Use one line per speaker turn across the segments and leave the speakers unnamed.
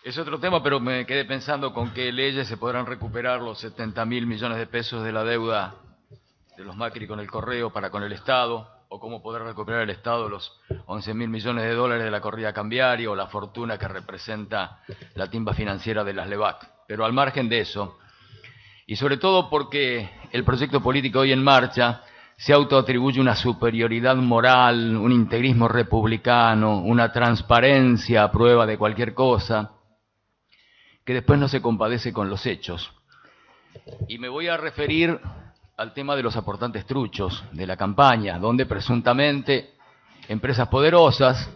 Es otro tema, pero me quedé pensando con qué leyes se podrán recuperar los 70.000 millones de pesos de la deuda de los Macri con el Correo para con el Estado, o cómo podrá recuperar el Estado los 11.000 millones de dólares de la corrida cambiaria o la fortuna que representa la timba financiera de las LEVAC. Pero al margen de eso, y sobre todo porque el proyecto político hoy en marcha se autoatribuye una superioridad moral, un integrismo republicano, una transparencia a prueba de cualquier cosa, que después no se compadece con los hechos. Y me voy a referir al tema de los aportantes truchos de la campaña, donde presuntamente empresas poderosas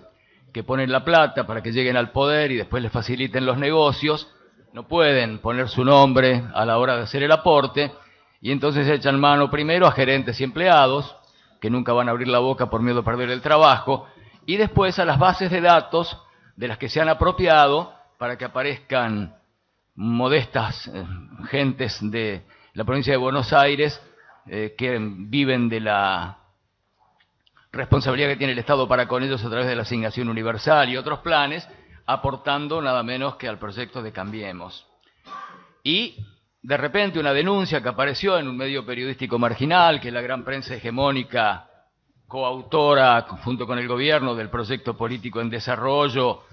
que ponen la plata para que lleguen al poder y después les faciliten los negocios, no pueden poner su nombre a la hora de hacer el aporte, y entonces echan mano primero a gerentes y empleados, que nunca van a abrir la boca por miedo a perder el trabajo, y después a las bases de datos de las que se han apropiado para que aparezcan modestas gentes de la provincia de Buenos Aires que viven de la responsabilidad que tiene el Estado para con ellos a través de la asignación universal y otros planes, aportando nada menos que al proyecto de Cambiemos. Y de repente una denuncia que apareció en un medio periodístico marginal, que la gran prensa hegemónica, coautora junto con el gobierno del proyecto político en desarrollo,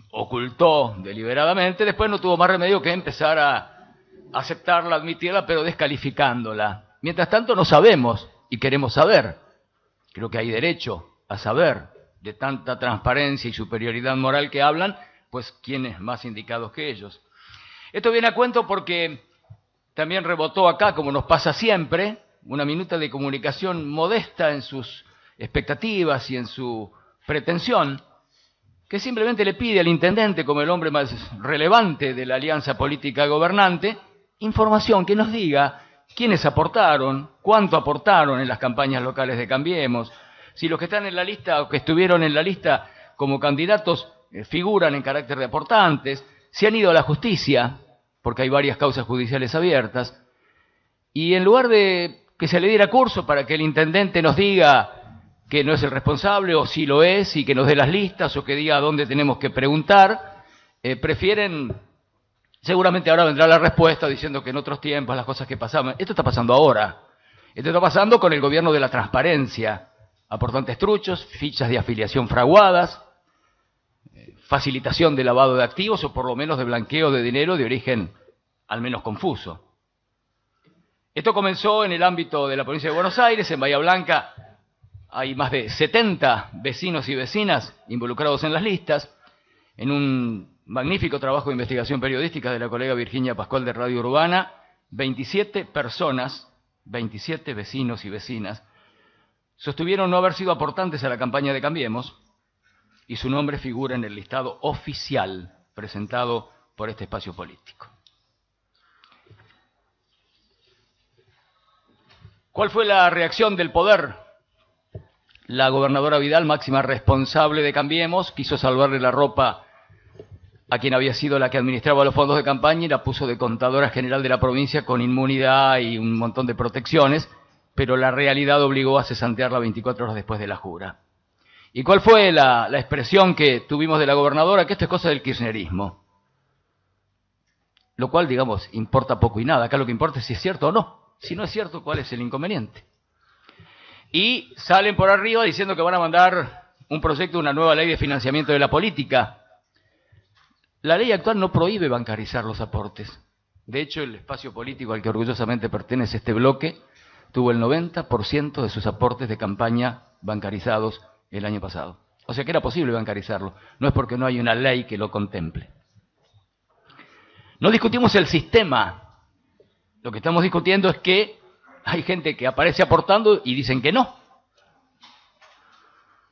ocultó deliberadamente, después no tuvo más remedio que empezar a aceptarla, admitirla, pero descalificándola. Mientras tanto no sabemos y queremos saber. Creo que hay derecho a saber de tanta transparencia y superioridad moral que hablan, pues quiénes más indicados que ellos. Esto viene a cuento porque también rebotó acá, como nos pasa siempre, una minuta de comunicación modesta en sus expectativas y en su pretensión, que simplemente le pide al intendente, como el hombre más relevante de la alianza política gobernante, información, que nos diga quiénes aportaron, cuánto aportaron en las campañas locales de Cambiemos, si los que están en la lista o que estuvieron en la lista como candidatos figuran en carácter de aportantes, si han ido a la justicia, porque hay varias causas judiciales abiertas, y en lugar de que se le diera curso para que el intendente nos diga que no es el responsable, o si lo es, y que nos dé las listas, o que diga a dónde tenemos que preguntar, prefieren, seguramente ahora vendrá la respuesta diciendo que en otros tiempos las cosas que pasaban. Esto está pasando ahora. Esto está pasando con el gobierno de la transparencia. Aportantes truchos, fichas de afiliación fraguadas, facilitación de lavado de activos, o por lo menos de blanqueo de dinero de origen al menos confuso. Esto comenzó en el ámbito de la provincia de Buenos Aires, en Bahía Blanca. Hay más de 70 vecinos y vecinas involucrados en las listas, en un magnífico trabajo de investigación periodística de la colega Virginia Pascual de Radio Urbana. 27 personas, 27 vecinos y vecinas, sostuvieron no haber sido aportantes a la campaña de Cambiemos, y su nombre figura en el listado oficial presentado por este espacio político. ¿Cuál fue la reacción del poder? La gobernadora Vidal, máxima responsable de Cambiemos, quiso salvarle la ropa a quien había sido la que administraba los fondos de campaña y la puso de contadora general de la provincia con inmunidad y un montón de protecciones, pero la realidad obligó a cesantearla 24 horas después de la jura. ¿Y cuál fue la expresión que tuvimos de la gobernadora? Que esto es cosa del kirchnerismo. Lo cual, digamos, importa poco y nada. Acá lo que importa es si es cierto o no. Si no es cierto, ¿cuál es el inconveniente? Y salen por arriba diciendo que van a mandar un proyecto, una nueva ley de financiamiento de la política. La ley actual no prohíbe bancarizar los aportes. De hecho, el espacio político al que orgullosamente pertenece este bloque tuvo el 90% de sus aportes de campaña bancarizados el año pasado. O sea que era posible bancarizarlo. No es porque no hay una ley que lo contemple. No discutimos el sistema. Lo que estamos discutiendo es que hay gente que aparece aportando y dicen que no.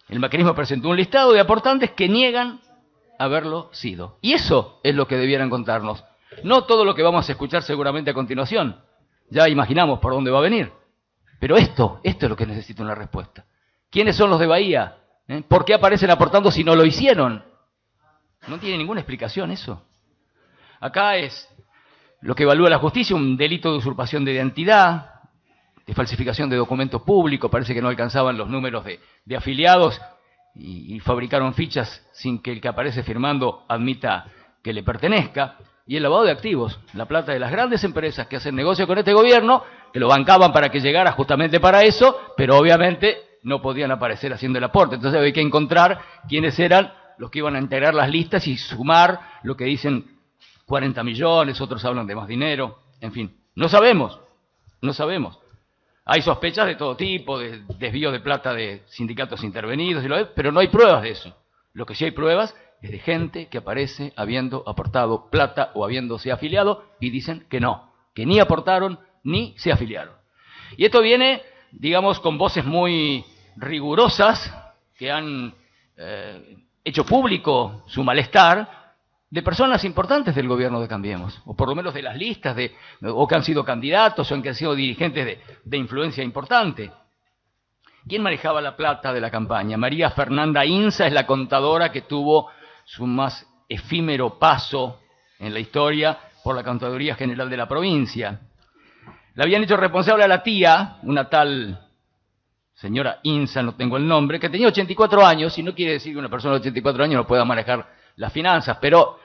El macrismo presentó un listado de aportantes que niegan haberlo sido. Y eso es lo que debieran contarnos. No todo lo que vamos a escuchar seguramente a continuación. Ya imaginamos por dónde va a venir. Pero esto es lo que necesita una respuesta. ¿Quiénes son los de Bahía? ¿Por qué aparecen aportando si no lo hicieron? No tiene ninguna explicación eso. Acá es lo que evalúa la justicia, un delito de usurpación de identidad, de falsificación de documentos públicos. Parece que no alcanzaban los números de afiliados y fabricaron fichas sin que el que aparece firmando admita que le pertenezca, y el lavado de activos, la plata de las grandes empresas que hacen negocio con este gobierno, que lo bancaban para que llegara justamente para eso, pero obviamente no podían aparecer haciendo el aporte. Entonces hay que encontrar quiénes eran los que iban a integrar las listas y sumar lo que dicen 40 millones, otros hablan de más dinero, en fin, no sabemos. Hay sospechas de todo tipo, de desvío de plata de sindicatos intervenidos, pero no hay pruebas de eso. Lo que sí hay pruebas es de gente que aparece habiendo aportado plata o habiéndose afiliado y dicen que no, que ni aportaron ni se afiliaron. Y esto viene, digamos, con voces muy rigurosas que han hecho público su malestar de personas importantes del gobierno de Cambiemos, o por lo menos de las listas, o que han sido candidatos, o que han sido dirigentes de influencia importante. ¿Quién manejaba la plata de la campaña? María Fernanda Inza es la contadora que tuvo su más efímero paso en la historia por la Contaduría General de la provincia. Le habían hecho responsable a la tía, una tal señora Inza, no tengo el nombre, que tenía 84 años, y no quiere decir que una persona de 84 años no pueda manejar las finanzas, pero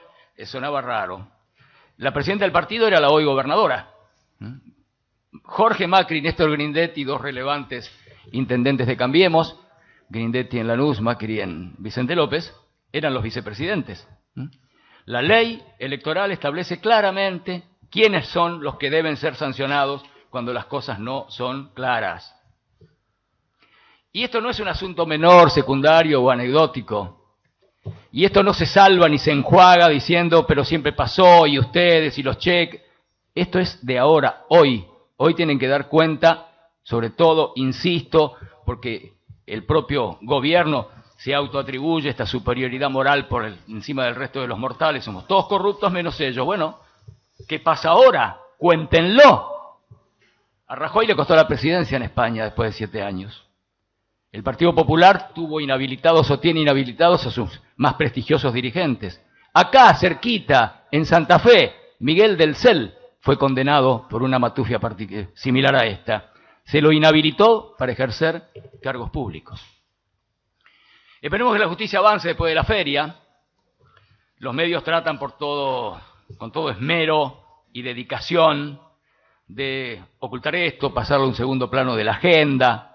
sonaba raro. La presidenta del partido era la hoy gobernadora. Jorge Macri, Néstor Grindetti, dos relevantes intendentes de Cambiemos, Grindetti en Lanús, Macri en Vicente López, eran los vicepresidentes. La ley electoral establece claramente quiénes son los que deben ser sancionados cuando las cosas no son claras. Y esto no es un asunto menor, secundario o anecdótico. Y esto no se salva ni se enjuaga diciendo, pero siempre pasó, y ustedes, y los cheques. Esto es de ahora, hoy. Hoy tienen que dar cuenta, sobre todo, insisto, porque el propio gobierno se autoatribuye esta superioridad moral por encima del resto de los mortales. Somos todos corruptos menos ellos. Bueno, ¿qué pasa ahora? Cuéntenlo. A Rajoy le costó la presidencia en España después de 7 años. El Partido Popular tuvo inhabilitados o tiene inhabilitados a sus más prestigiosos dirigentes. Acá, cerquita, en Santa Fe, Miguel del Cel fue condenado por una matufia similar a esta. Se lo inhabilitó para ejercer cargos públicos. Esperemos que la justicia avance después de la feria. Los medios tratan con todo esmero y dedicación de ocultar esto, pasarlo a un segundo plano de la agenda,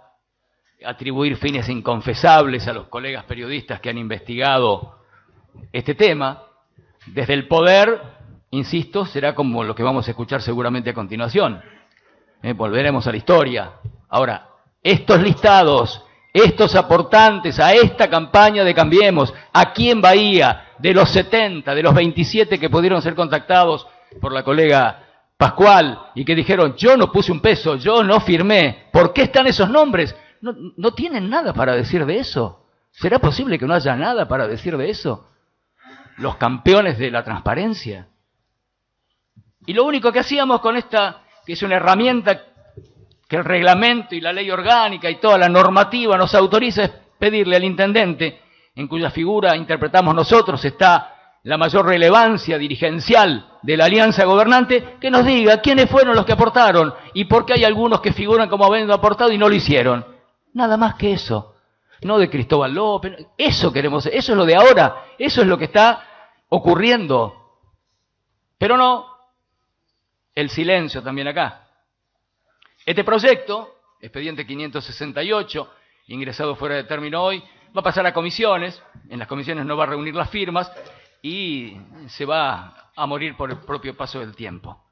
atribuir fines inconfesables a los colegas periodistas que han investigado este tema. Desde el poder, insisto, será como lo que vamos a escuchar seguramente a continuación. Volveremos a la historia. Ahora, estos listados, estos aportantes a esta campaña de Cambiemos, aquí en Bahía, de los 70, de los 27 que pudieron ser contactados por la colega Pascual y que dijeron, yo no puse un peso, yo no firmé, ¿por qué están esos nombres? No tienen nada para decir de eso. ¿Será posible que no haya nada para decir de eso? Los campeones de la transparencia. Y lo único que hacíamos con esta, que es una herramienta que el reglamento y la ley orgánica y toda la normativa nos autoriza, es pedirle al intendente, en cuya figura interpretamos nosotros está la mayor relevancia dirigencial de la alianza gobernante, que nos diga quiénes fueron los que aportaron y por qué hay algunos que figuran como habiendo aportado y no lo hicieron. Nada más que eso. No de Cristóbal López. Eso queremos, eso es lo de ahora. Eso es lo que está ocurriendo. Pero no, el silencio también acá. Este proyecto, expediente 568, ingresado fuera de término hoy, va a pasar a comisiones. En las comisiones no va a reunir las firmas y se va a morir por el propio paso del tiempo.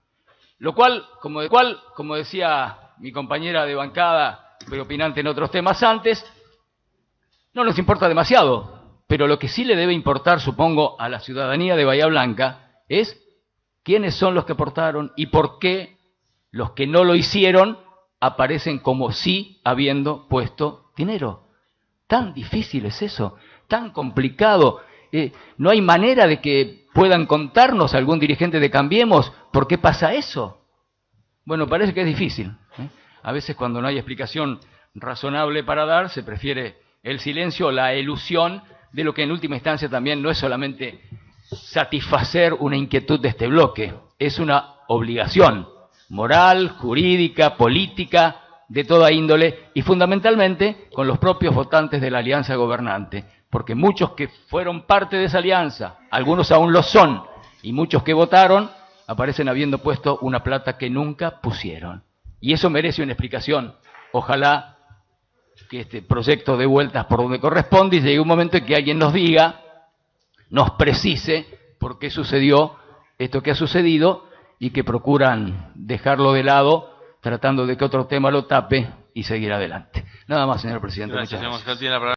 Lo cual, como decía mi compañera de bancada, opinante en otros temas antes, no nos importa demasiado, pero lo que sí le debe importar, supongo, a la ciudadanía de Bahía Blanca es quiénes son los que aportaron y por qué los que no lo hicieron aparecen como sí habiendo puesto dinero. Tan difícil es eso, tan complicado. No hay manera de que puedan contarnos algún dirigente de Cambiemos por qué pasa eso. Bueno, parece que es difícil. A veces cuando no hay explicación razonable para dar, se prefiere el silencio o la elusión de lo que en última instancia también no es solamente satisfacer una inquietud de este bloque, es una obligación moral, jurídica, política, de toda índole y fundamentalmente con los propios votantes de la alianza gobernante, porque muchos que fueron parte de esa alianza, algunos aún lo son, Y muchos que votaron aparecen habiendo puesto una plata que nunca pusieron. Y eso merece una explicación. Ojalá que este proyecto dé vueltas por donde corresponde y llegue un momento en que alguien nos diga, nos precise por qué sucedió esto que ha sucedido y que procuran dejarlo de lado tratando de que otro tema lo tape y seguir adelante. Nada más, señor presidente.
Gracias,
Muchas gracias.
Tiene la palabra.